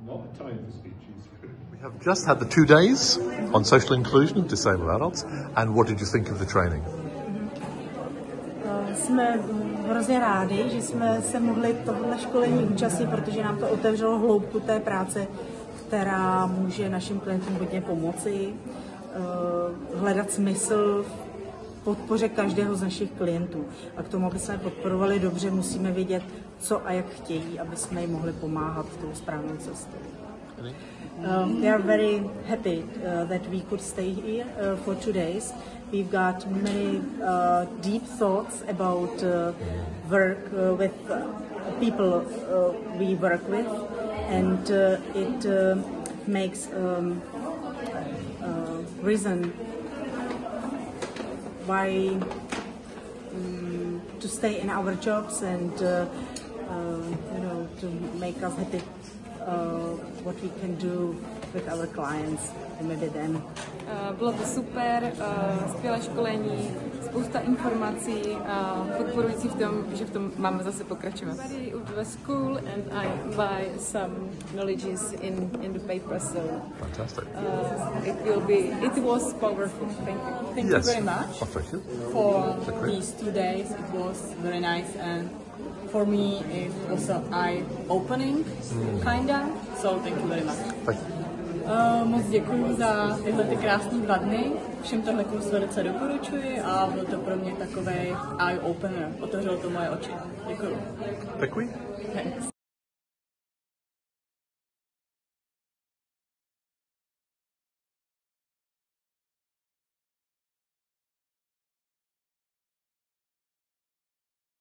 not the time for speeches. We have just had the 2 days on social inclusion of disabled adults, and what did you think of the training? Jsme hrozně rádi, že jsme se mohli tohle školení účastnit, protože nám to otevřelo hloubku té práce, která může našim klientům hodně pomoci, hledat smysl v podpoře každého z našich klientů. A k tomu, aby jsme je podporovali dobře, musíme vědět, co a jak chtějí, aby jsme jim mohli pomáhat tou správnou cestou. We are very happy that we could stay here for 2 days. We've got many deep thoughts about work with people we work with, and it makes reason why to stay in our jobs and to make us happy. What we can do with our clients and maybe them. Bylo to super, skvělé školení, spousta informací, podporující v tom, že v tom máme zase pokračovat. Tady ve school and I buy some knowledges in the paper, so Fantastic. It was powerful. Thank you very much for these 2 days. It was very nice, and for me it was eye-opening, kinda. So thank you very much. Thank you. Moc děkuji za tyhle krásné 2 dny. Všem tohle kurz velice doporučuji a byl to pro mě takový eye-opener. Otevřelo to moje oči. Děkuji. Děkuji. Thanks.